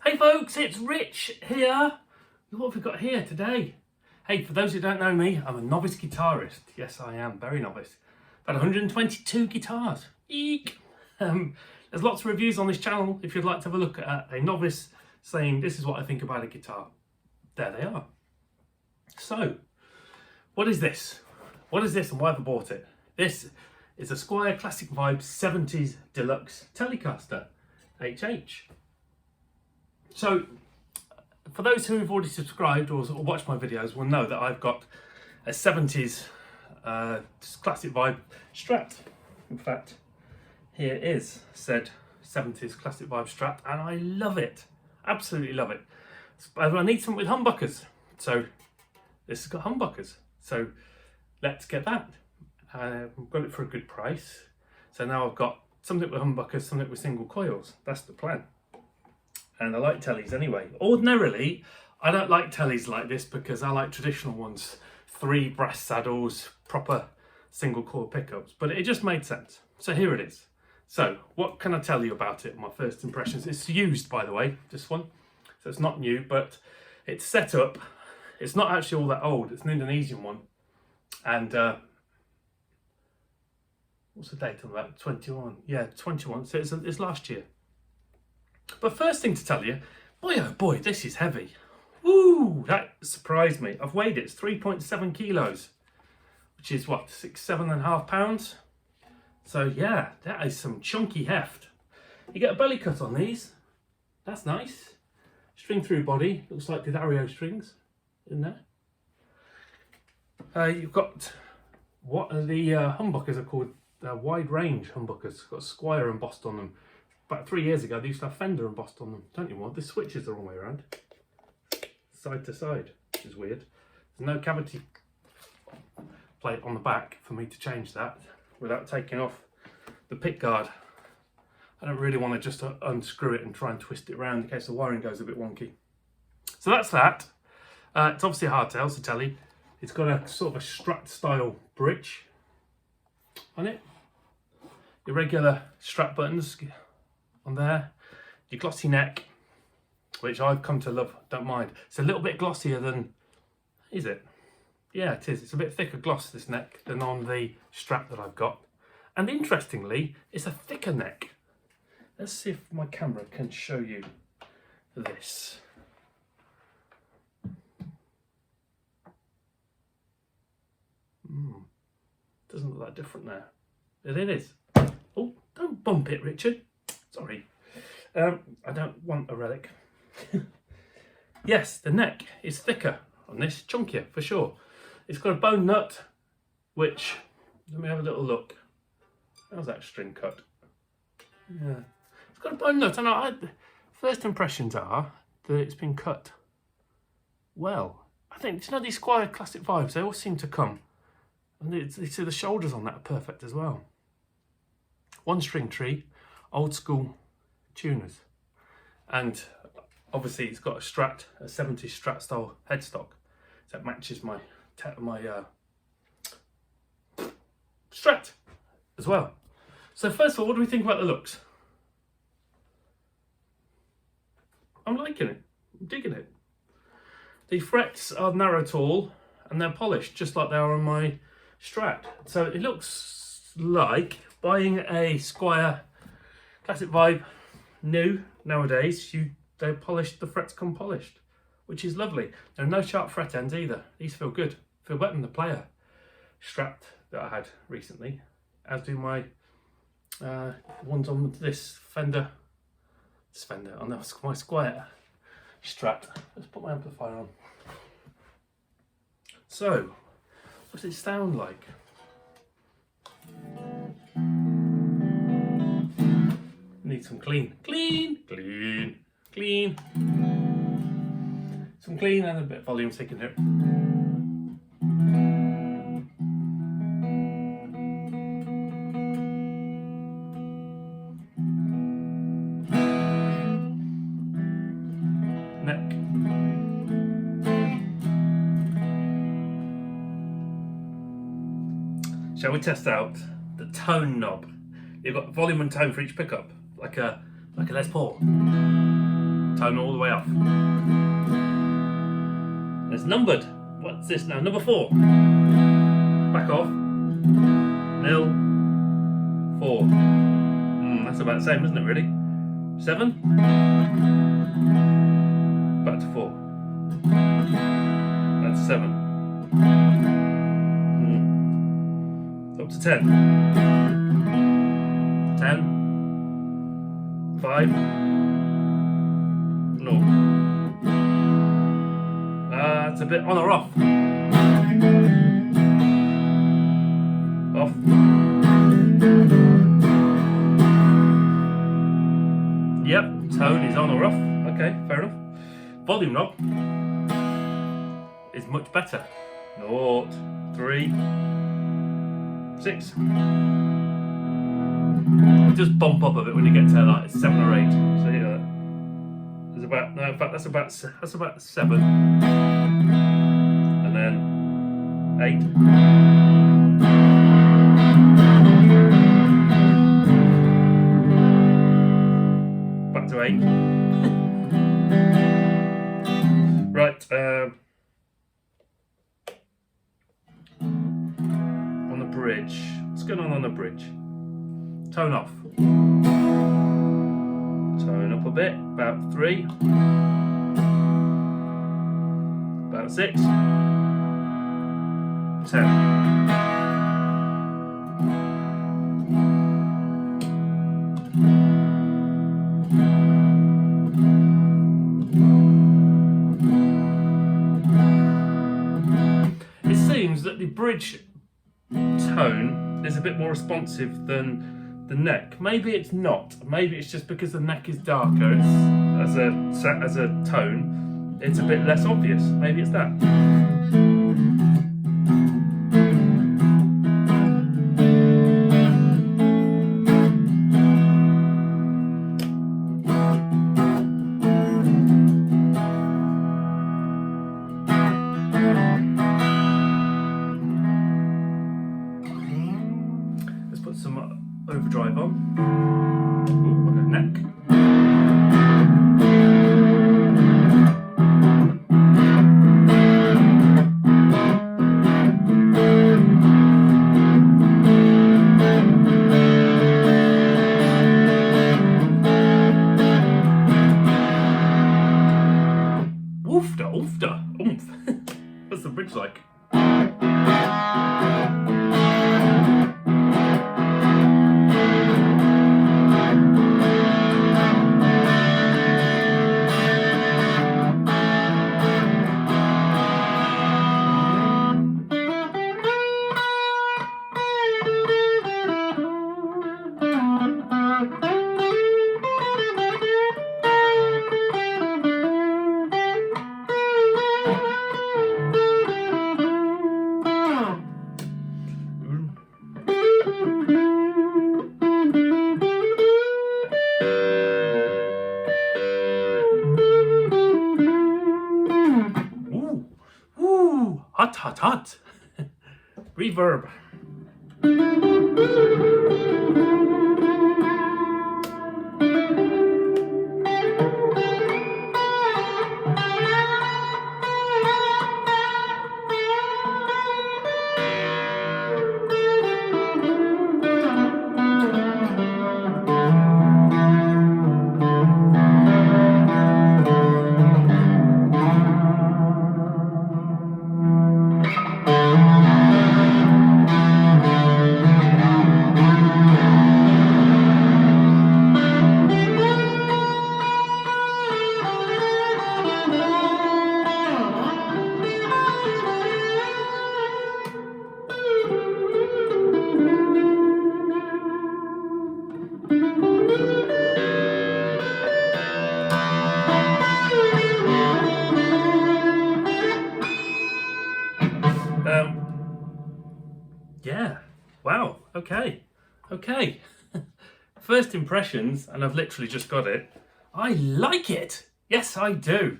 Hey folks, it's Rich here. What have we got here today? Hey, for those who don't know me, I'm a novice guitarist. Yes, I am, very novice. I've had 122 guitars. Eek! There's lots of reviews on this channel if you'd like to have a look at a novice saying this is what I think about a guitar. There they are. So, what is this? What is this and why have I bought it? This is a Squier Classic Vibe 70s Deluxe Telecaster HH. So, for those who have already subscribed or watched my videos will know that I've got a 70s Classic Vibe Strat. In fact, here is said 70s Classic Vibe Strat, and I love it. Absolutely love it. But I need something with humbuckers. So, this has got humbuckers. So, let's get that. I've got it for a good price. So now I've got something with humbuckers, something with single coils. That's the plan. And I like tellies anyway. Ordinarily, I don't like tellies like this because I like traditional ones. 3 brass saddles, proper single coil pickups. But it just made sense. So here it is. So what can I tell you about it? My first impressions. It's used, by the way, this one. So it's not new, but it's set up. It's not actually all that old. It's an Indonesian one. And what's the date on that? 21. Yeah, 21. So it's last year. But first thing to tell you, boy oh boy, this is heavy. Woo, that surprised me. I've weighed it, it's 3.7 kilos, which is what, 7.5 pounds? So yeah, that is some chunky heft. You get a belly cut on these, that's nice. String through body, looks like Didario strings in there. You've got, what are the humbuckers are called? Wide range humbuckers, got Squier embossed on them. About 3 years ago, they used to have Fender embossed on them. Don't you want? The switch is the wrong way around. Side to side, which is weird. There's no cavity plate on the back for me to change that without taking off the pick guard. I don't really want to just unscrew it and try and twist it around in case the wiring goes a bit wonky. So that's that. It's obviously a hardtail, it's a telly. It's got a sort of a Strat style bridge on it. Your regular Strat buttons on there, your glossy neck, which I've come to love, don't mind. It's a little bit glossier than, is it? Yeah, it is. It's a bit thicker gloss, this neck, than on the Strat that I've got. And interestingly, it's a thicker neck. Let's see if my camera can show you this. Doesn't look that different there. But it is. Oh, don't bump it, Richard. Sorry, I don't want a relic. Yes, the neck is thicker on this, chunkier for sure. It's got a bone nut, which, let me have a little look. How's that string cut? Yeah, it's got a bone nut, and first impressions are that it's been cut well. I think, you know, these Squier Classic Vibes, they all seem to come. And you see the shoulders on that are perfect as well. 1 string tree. Old school tuners, and obviously it's got a Strat, a 70s Strat style headstock, so it matches my Strat as well. So first of all, what do we think about the looks? I'm liking it, I'm digging it. The frets are narrow tall and they're polished just like they are on my Strat, so it looks like buying a Squier Classic Vibe new nowadays. They're polished, the frets come polished, which is lovely. There are no sharp fret ends either. These feel good, feel better than the player Strat that I had recently, as do my ones on this Fender, on my Squier Strat. Let's put my amplifier on. So, what does it sound like? Need some clean. Some clean and a bit of volume so you can hear it. Neck. Shall we test out the tone knob? You've got volume and tone for each pickup, like a Les Paul. tone all the way off. It's numbered. What's this now? Number 4. Back off. Nil. 4. That's about the same, isn't it, really? 7. Back to 4. Back to 7. Up to 10. 10. 5. No. It's a bit on or off. Off. Yep, tone is on or off. Okay, fair enough. Volume knob is much better. 0, 3, 6. It does bump up a bit when you get to like 7 or 8. So yeah, there's about, no, in fact that's about 7, and then 8. Back to 8. Right. On the bridge. What's going on the bridge? Tone off. Tone up a bit. About 3. About 6. 10. It seems that the bridge tone is a bit more responsive than the neck. Maybe it's not. Maybe it's just because the neck is darker. It's, as a tone, it's a bit less obvious. Maybe it's that. Some overdrive on. Ooh, and a neck. Woofda, oofda, oomph. What's the bridge like? Hot, hot, hot. Reverb. Yeah, wow, okay. First impressions, and I've literally just got it. I like it. Yes, I do.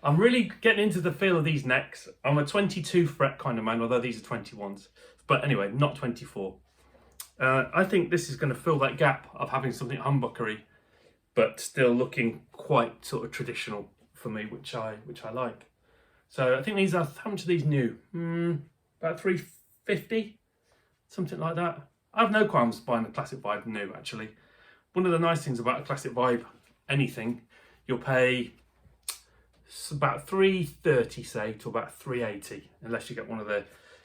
I'm really getting into the feel of these necks. I'm a 22 fret kind of man, although these are 21s. But anyway, not 24. I think this is going to fill that gap of having something humbuckery but still looking quite sort of traditional for me, which I like. So I think these are, how much are these new? About $350, something like that. I have no qualms buying a Classic Vibe new, actually. One of the nice things about a Classic Vibe anything, you'll pay about $330, say, to about $380, unless you get one of the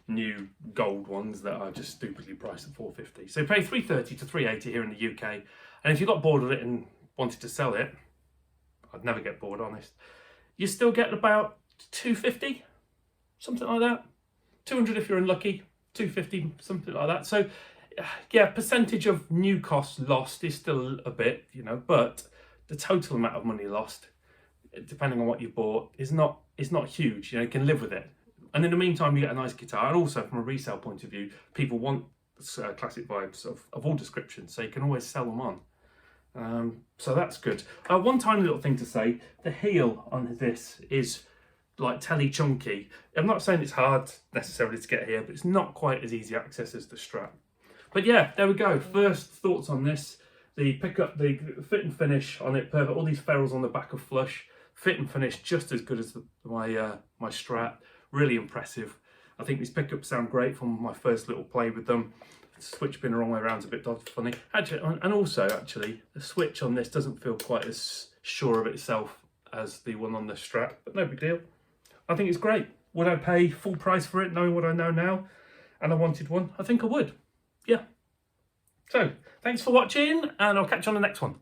new gold ones that are just stupidly priced at $450. So you pay $330 to $380 here in the UK, and if you got bored of it and wanted to sell it, I'd never get bored, honest, you still get about $250, something like that. $200 if you're unlucky, $250, something like that. So yeah, percentage of new costs lost is still a bit, you know, but the total amount of money lost, depending on what you bought, is not huge. You know, you can live with it. And in the meantime, you get a nice guitar. And also, from a resale point of view, people want Classic Vibes of all descriptions, so you can always sell them on. So that's good. One tiny little thing to say, the heel on this is like telly chunky. I'm not saying it's hard necessarily to get here, but it's not quite as easy access as the Strat. But yeah, there we go. First thoughts on this. The pickup, the fit and finish on it, perfect. All these ferrules on the back are flush. Fit and finish just as good as my Strat. Really impressive. I think these pickups sound great from my first little play with them. The switch being the wrong way around is a bit funny. Actually, and also, actually, the switch on this doesn't feel quite as sure of itself as the one on the Strat, but no big deal. I think it's great. Would I pay full price for it, knowing what I know now, and I wanted one? I think I would. Yeah. So, thanks for watching, and I'll catch you on the next one.